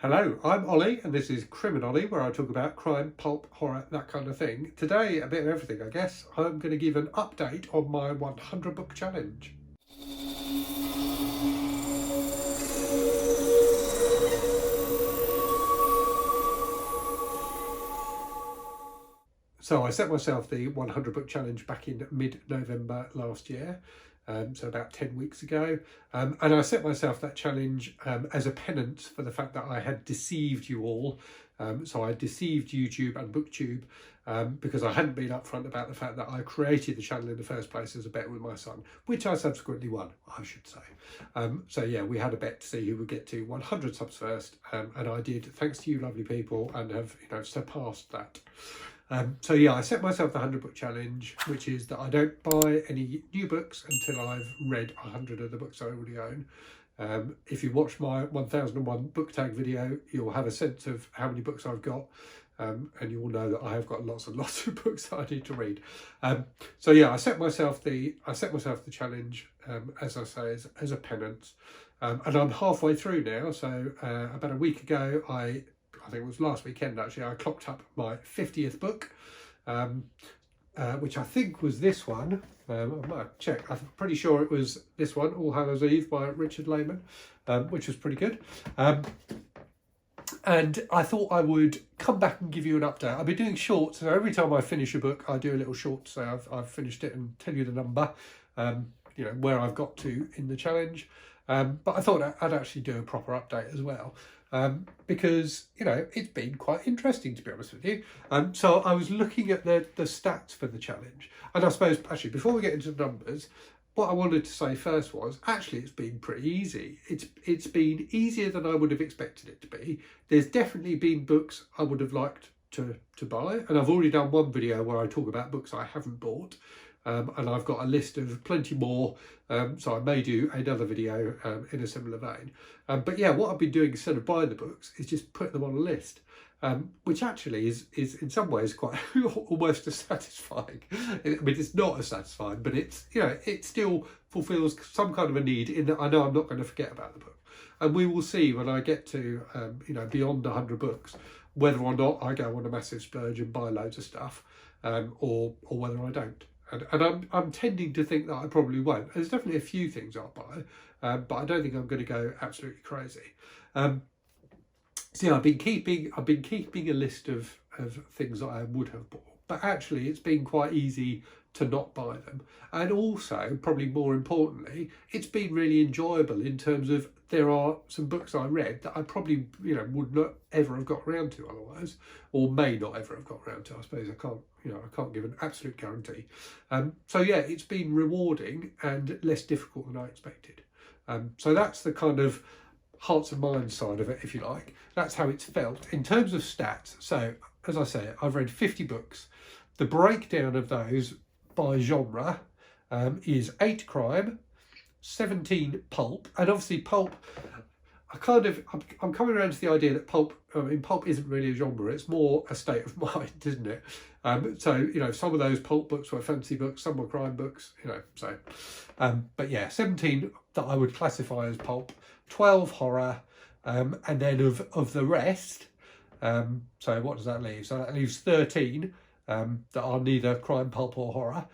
Hello, I'm Ollie and this is Criminolly, where I talk about crime, pulp, horror, that kind of thing. Today, a bit of everything, I guess. I'm going to give an update on my 100 book challenge. So I set myself the 100 book challenge back in mid-November last year, so about 10 weeks ago. And I set myself that challenge as a penance for the fact that I had deceived you all. So I deceived YouTube and BookTube because I hadn't been upfront about the fact that I created the channel in the first place as a bet with my son, which I subsequently won, I should say. So yeah, we had a bet to see who would get to 100 subs first, and I did, thanks to you lovely people, and have surpassed that. So yeah, I set myself the 100 book challenge, which is that I don't buy any new books until I've read 100 of the books I already own. If you watch my 1001 book tag video, you'll have a sense of how many books I've got, and you will know that I have got lots and lots of books that I need to read. So yeah, I set myself the challenge, as I say, as a penance, and I'm halfway through now. So about a week ago, I think it was last weekend actually, I clocked up my 50th book, which I think was this one. I might check. I'm pretty sure it was this one, All Hallows Eve by Richard Lehman, which was pretty good. And I thought I would come back and give you an update. I've been doing shorts, so every time I finish a book, I do a little short to say I've finished it and tell you the number, where I've got to in the challenge. But I thought I'd actually do a proper update as well. Because it's been quite interesting, to be honest with you. So I was looking at the stats for the challenge, and I suppose actually before we get into the numbers, what I wanted to say first was actually it's been pretty easy. It's been easier than I would have expected it to be. There's definitely been books I would have liked to buy, and I've already done one video where I talk about books I haven't bought. And I've got a list of plenty more, so I may do another video in a similar vein. But yeah, what I've been doing instead of buying the books is just putting them on a list, which actually is in some ways quite almost as satisfying. I mean, it's not as satisfying, but it's it still fulfills some kind of a need in that I know I'm not going to forget about the book. And we will see when I get to beyond 100 books whether or not I go on a massive splurge and buy loads of stuff, or whether I don't. And I'm tending to think that I probably won't. There's definitely a few things I'll buy, but I don't think I'm going to go absolutely crazy. So yeah, I've been keeping a list of things that I would have bought, but actually it's been quite easy to not buy them. And also, probably more importantly, it's been really enjoyable in terms of there are some books I read that I probably would not ever have got around to otherwise, or may not ever have got around to. I suppose I can't give an absolute guarantee. So yeah, it's been rewarding and less difficult than I expected. So that's the kind of hearts and minds side of it, if you like. That's how it's felt in terms of stats. So as I say, I've read 50 books. The breakdown of those by genre is 8 crime, 17 pulp, and obviously pulp, I'm coming around to the idea that pulp isn't really a genre, it's more a state of mind, isn't it? So some of those pulp books were fantasy books, some were crime books, but yeah, 17 that I would classify as pulp, 12 horror, and then of the rest, so what does that leave? So that leaves 13 that are neither crime, pulp or horror.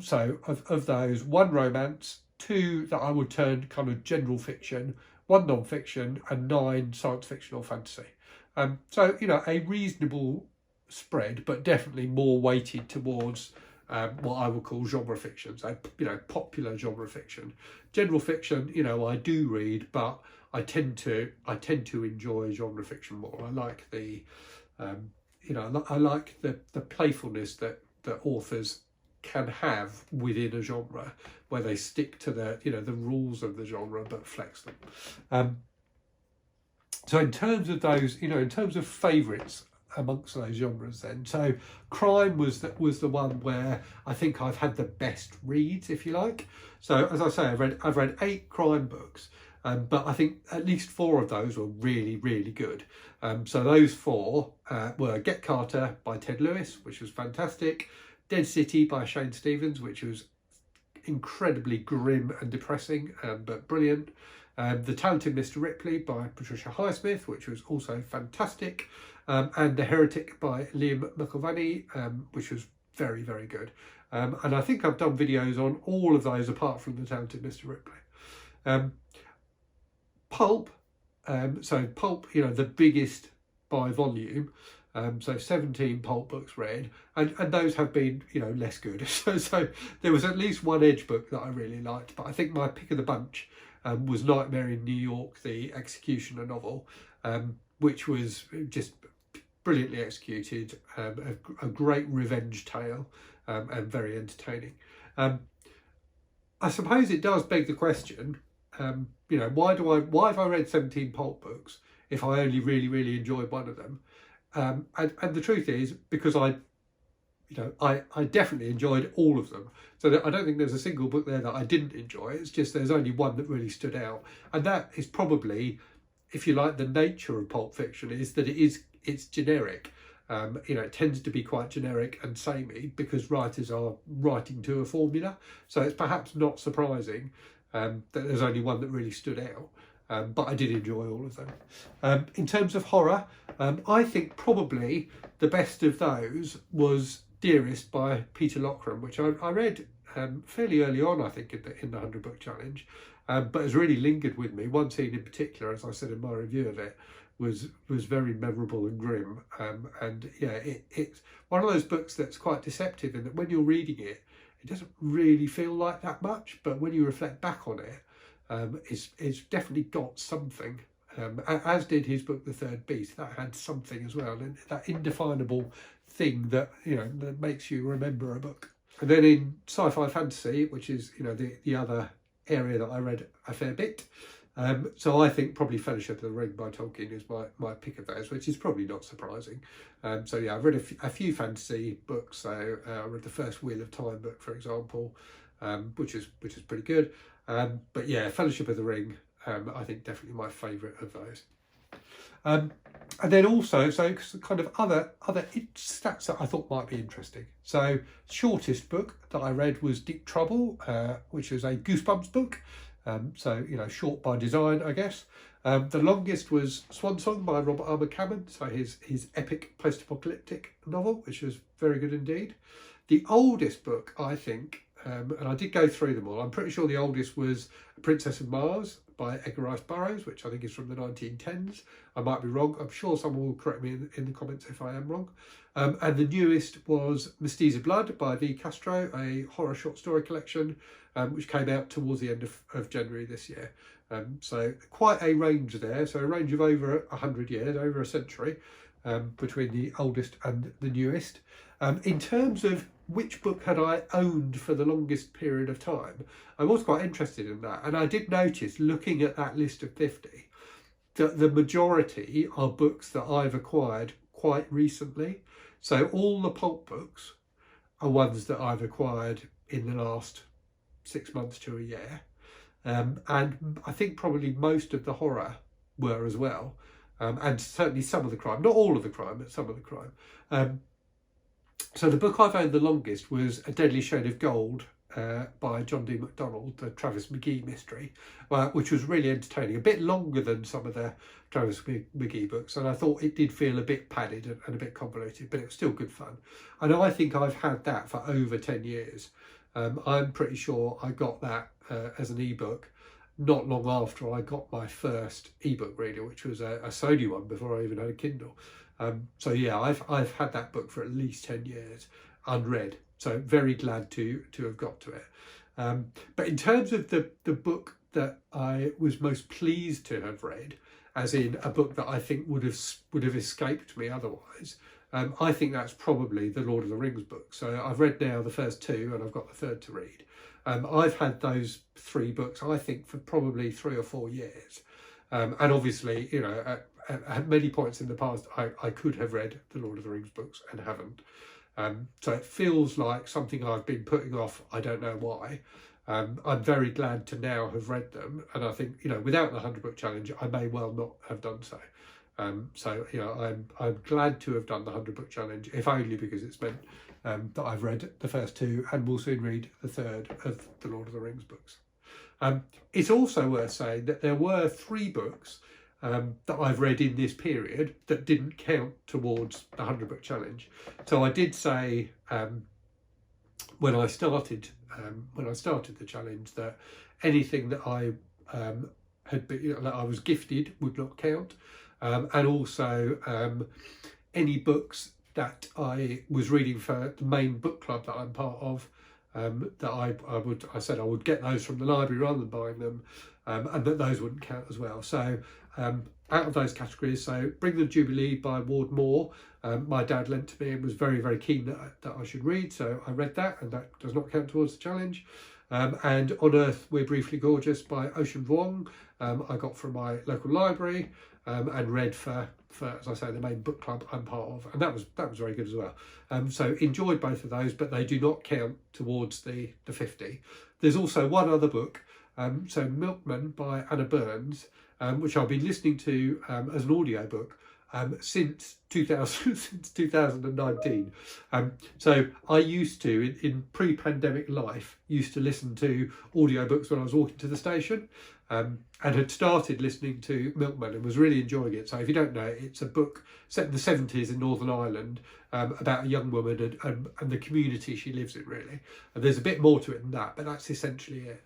So of those, 1 romance, 2 that I would term kind of general fiction, 1 non-fiction, and 9 science fiction or fantasy. So a reasonable spread, but definitely more weighted towards what I would call genre fiction, so popular genre fiction. General fiction, I do read, but I tend to enjoy genre fiction more. I like the I like the playfulness that authors can have within a genre, where they stick to the rules of the genre but flex them. So in terms of those, in terms of favourites amongst those genres, then, so crime was the one where I think I've had the best reads, if you like. So as I say, I've read 8 crime books, but I think at least 4 of those were really, really good. So those 4 were Get Carter by Ted Lewis, which was fantastic. Dead City by Shane Stevens, which was incredibly grim and depressing, but brilliant. The Talented Mr. Ripley by Patricia Highsmith, which was also fantastic, and The Heretic by Liam McIlvanney, which was very, very good. And I think I've done videos on all of those apart from The Talented Mr. Ripley. Pulp, so Pulp, the biggest by volume, so 17 Pulp books read, and those have been, less good. So there was at least one Edge book that I really liked, but I think my pick of the bunch was Nightmare in New York, the Executioner novel, which was just brilliantly executed, a great revenge tale, and very entertaining. I suppose it does beg the question, why have I read 17 Pulp books if I only really, really enjoyed one of them? And the truth is, because I definitely enjoyed all of them. So I don't think there's a single book there that I didn't enjoy. It's just there's only one that really stood out. And that is probably, if you like, the nature of pulp fiction is that it's generic. It tends to be quite generic and samey because writers are writing to a formula. So it's perhaps not surprising that there's only one that really stood out. But I did enjoy all of them. In terms of horror, I think probably the best of those was Dearest by Peter Lockram, which I read fairly early on, I think, in the 100 Book Challenge, but has really lingered with me. One scene in particular, as I said in my review of it, was very memorable and grim. And yeah, it's one of those books that's quite deceptive in that when you're reading it, it doesn't really feel like that much, but when you reflect back on it, it's definitely got something, as did his book The Third Beast. That had something as well, and that indefinable thing that that makes you remember a book. And then in sci-fi fantasy, which is the other area that I read a fair bit, so I think probably Fellowship of the Ring by Tolkien is my pick of those, which is probably not surprising. So yeah, I've read a few fantasy books. So I read the first Wheel of Time book, for example, which is pretty good. But yeah, Fellowship of the Ring, I think definitely my favourite of those. And then also, so kind of other stats that I thought might be interesting. So shortest book that I read was Deep Trouble, which is a Goosebumps book. So short by design, I guess. The longest was Swan Song by Robert R. McCammon, so his epic post-apocalyptic novel, which was very good indeed. The oldest book, I think, and I did go through them all, I'm pretty sure the oldest was Princess of Mars by Edgar Rice Burroughs, which I think is from the 1910s. I might be wrong. I'm sure someone will correct me in the comments if I am wrong. And the newest was Mestiza Blood by V. Castro, a horror short story collection, which came out towards the end of January this year. So quite a range there. So a range of over 100 years, over a century, between the oldest and the newest. In terms of which book had I owned for the longest period of time, I was quite interested in that. And I did notice, looking at that list of 50, that the majority are books that I've acquired quite recently. So all the pulp books are ones that I've acquired in the last 6 months to a year. And I think probably most of the horror were as well. And certainly some of the crime, not all of the crime, but some of the crime. So the book I've owned the longest was A Deadly Shade of Gold by John D. MacDonald, the Travis McGee mystery, which was really entertaining, a bit longer than some of the Travis McGee books, and I thought it did feel a bit padded and a bit convoluted, but it was still good fun. And I think I've had that for over 10 years. I'm pretty sure I got that as an ebook not long after I got my first ebook reader, which was a Sony one before I even had a Kindle. So yeah, I've had that book for at least 10 years unread. So very glad to have got to it. But in terms of the book that I was most pleased to have read, as in a book that I think would have escaped me otherwise, I think that's probably the Lord of the Rings book. So I've read now the first two and I've got the third to read. I've had those 3 books, I think, for probably 3 or 4 years. And obviously, at many points in the past, I could have read the Lord of the Rings books and haven't. So it feels like something I've been putting off, I don't know why. I'm very glad to now have read them. And I think, without the 100 Book Challenge, I may well not have done so. So I'm glad to have done the 100 Book Challenge, if only because it's meant that I've read the first 2 and will soon read the third of the Lord of the Rings books. It's also worth saying that there were 3 books that I've read in this period that didn't count towards the 100 book challenge. So I did say when I started the challenge that anything that I had been, that I was gifted would not count, and also any books that I was reading for the main book club that I'm part of, that I said I would get those from the library rather than buying them, and that those wouldn't count as well. So out of those categories, so Bring the Jubilee by Ward Moore, my dad lent to me and was very, very keen that I should read, so I read that, and that does not count towards the challenge. And On Earth We're Briefly Gorgeous by Ocean Vuong, I got from my local library, and read for, as I say, the main book club I'm part of, and that was very good as well. So enjoyed both of those, but they do not count towards the 50. There's also one other book, so Milkman by Anna Burns, which I've been listening to as an audiobook since 2019. So I used to, in pre-pandemic life, used to listen to audiobooks when I was walking to the station, and had started listening to Milkman and was really enjoying it. So if you don't know, it's a book set in the 70s in Northern Ireland, about a young woman and the community she lives in, really. And there's a bit more to it than that, but that's essentially it.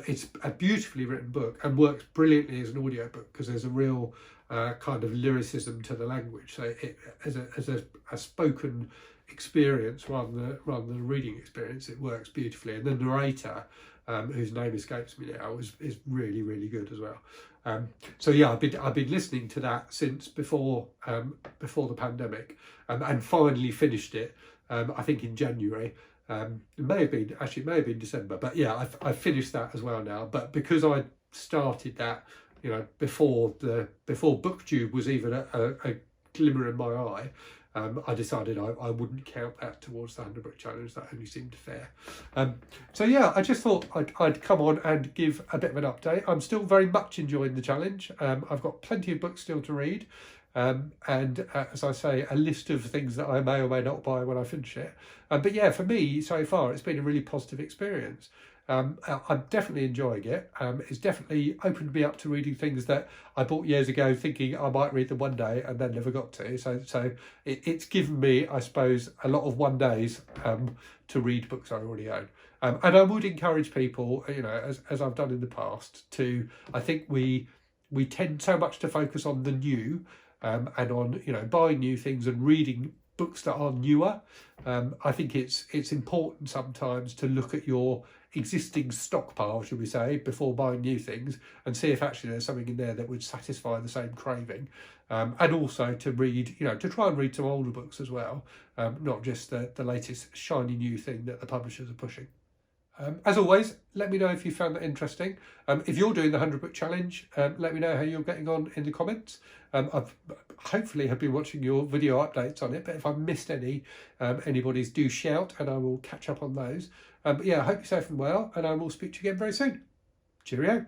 It's a beautifully written book and works brilliantly as an audiobook because there's a real kind of lyricism to the language. So it, as a spoken experience rather than a reading experience, it works beautifully. And the narrator, whose name escapes me now, is really, really good as well. So yeah, I've been listening to that since before the pandemic, and finally finished it. I think in January. It may have been December, but yeah, I've finished that as well now. But because I started that, before BookTube was even a glimmer in my eye, I decided I wouldn't count that towards the 100 book challenge. That only seemed fair. So yeah, I just thought I'd come on and give a bit of an update. I'm still very much enjoying the challenge. I've got plenty of books still to read. And as I say, a list of things that I may or may not buy when I finish it. But yeah, for me, so far, it's been a really positive experience. I'm definitely enjoying it. It's definitely opened me up to reading things that I bought years ago thinking I might read them one day and then never got to. So it's given me, I suppose, a lot of one days to read books I already own. And I would encourage people, as I've done in the past, to, I think we tend so much to focus on the new, and on buying new things and reading books that are newer. I think it's important sometimes to look at your existing stockpile, should we say, before buying new things, and see if actually there's something in there that would satisfy the same craving. And also to read, to try and read some older books as well, not just the latest shiny new thing that the publishers are pushing. As always, let me know if you found that interesting. If you're doing the 100 book challenge, let me know how you're getting on in the comments. I've hopefully have been watching your video updates on it, but if I've missed anybody's, do shout and I will catch up on those. But yeah, I hope you're safe and well, and I will speak to you again very soon. Cheerio.